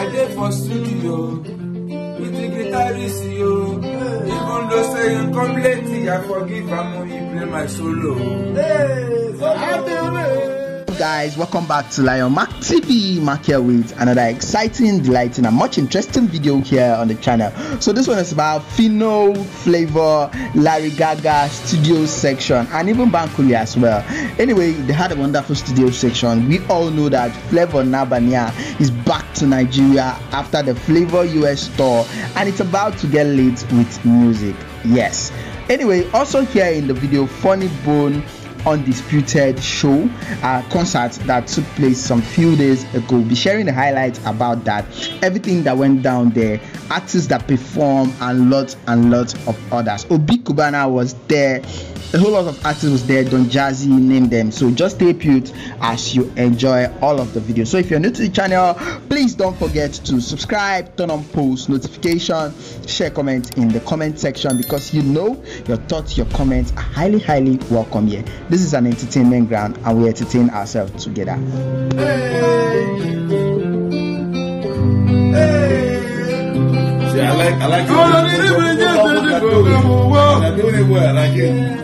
I did for studio with the guitarist, yo. Even though say you come late, I forgive him when you play my solo. Guys, welcome back to Lion Mark TV. Mark here with another exciting, delighting, and much interesting video here on the channel. So this one is about Phyno, Flavour, Gaaga studio section, and even Bankole as well. Anyway, they had a wonderful studio section. We all know that Flavour Nabania is back to Nigeria after the Flavour US tour, and it's about to get lit with music. Yes. Anyway, also here in the video, Funny Bone Undisputed show concert that took place some few days ago. We'll be sharing the highlights about that, everything that went down there, artists that perform, and lots of others. Cubana was there, a whole lot of artists was there, Don Jazzy, name them. So just stay put as you enjoy all of the videos. So if you're new to the channel, please don't forget to subscribe, turn on post notification, share, comment in the comment section, because you know your thoughts, your comments are highly welcome here. This is an entertainment ground, and we entertain ourselves together. See, I like it. I'm doing it well. I like it.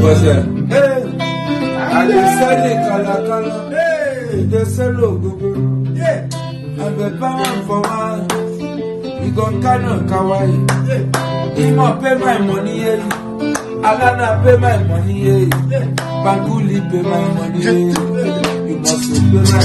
What's that? Hey, I just said it, color. Hey, just say logo. Yeah, I'm the power for one. You gon' canon kawaii. He must pay my money, Alana pay my money, Bankole pay my money. You must pay my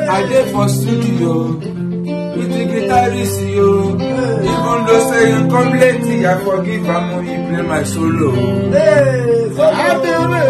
I did for studio with the guitarist, yo. Even though say you come late, I forgive him when you play my solo. I'm going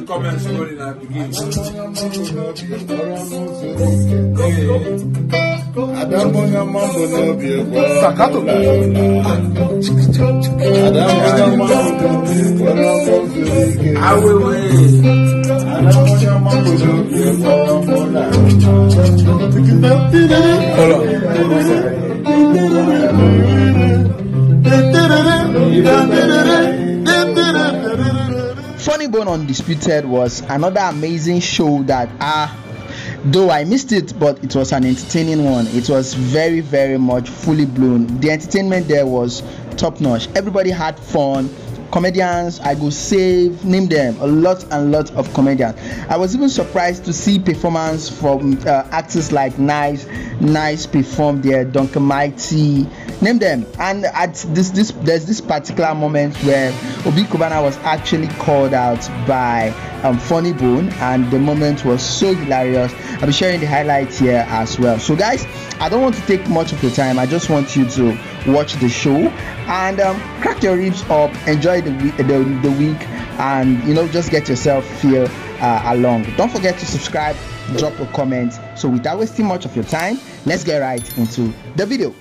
comments rolling at the beginning. Funny Bone Undisputed was another amazing show that though I missed it, but it was an entertaining one. It was very much fully blown. The entertainment there was top notch. Everybody had fun. Comedians, I go save, name them, a lot of comedians. I was even surprised to see performance from actors like Nice performed there, Duncan Mighty, name them. And at there's this particular moment where Cubana was actually called out by Funny Bone, and the moment was so hilarious. I'll be sharing the highlights here as well. So guys, I don't want to take much of your time. I just want you to watch the show and crack your ribs up, enjoy the week, and just get yourself feel along. Don't forget to subscribe, drop a comment. So without wasting much of your time, let's get right into the video.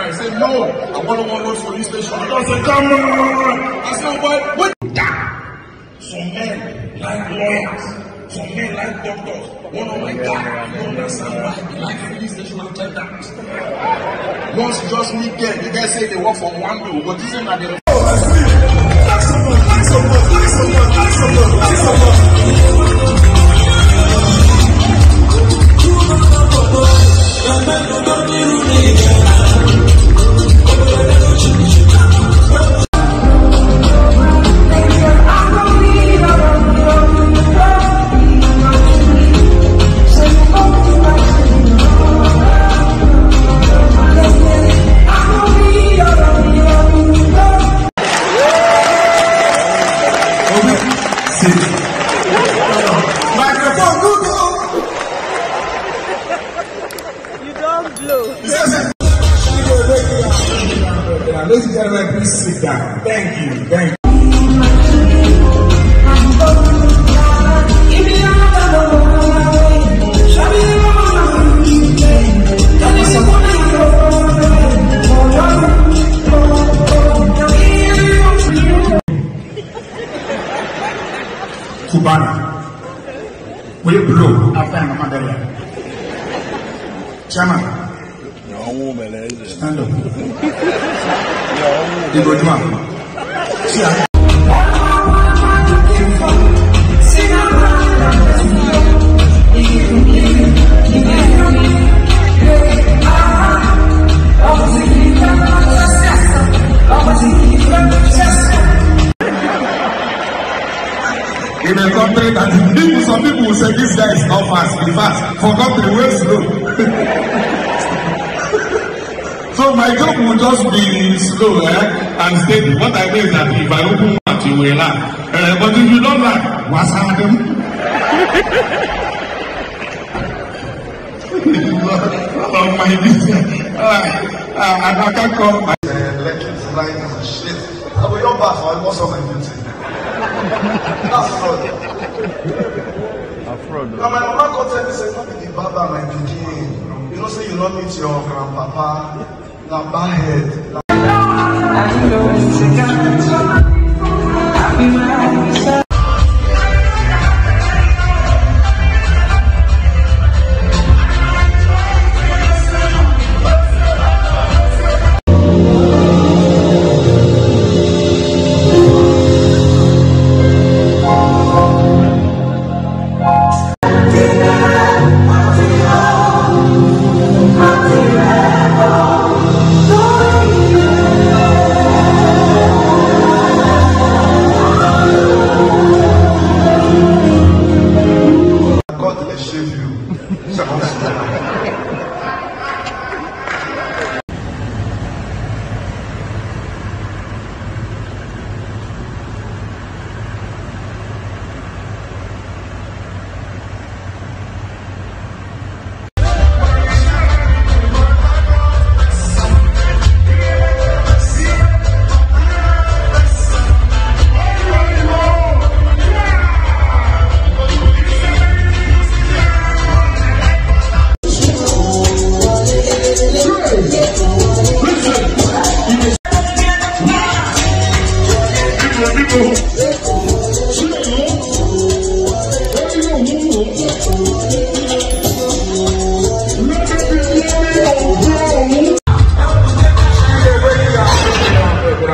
I said, no, I want to go to police station. I said, come on. I said, what? Some men like lawyers, some men like doctors. One of my guys, you understand why they like police station attendants. Once you just meet them, you guys say they work from one door, but this is not the ladies and gentlemen, please sit down. Thank you. Thank you. Cubana, will you blow after I'm a mother? Chairman. Stand up. You go down. See in a country that some people will say this guy is not fast, be fast. For country, we're slow. So my job will just be slow and steady. What I mean is that if I open mouth, you will laugh. But if you don't laugh, what's happening? Oh my business. I can't call my electric light and shit. I will not back for most of my duty. That's fraud. Now my mama got tell me say no be the baba my pikin. You know say you not meet your grandpapa. Now bad head.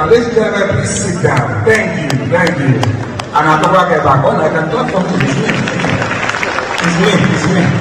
Ladies and gentlemen, please sit down. Thank you. And I'll come back on. I can talk to his name. His name.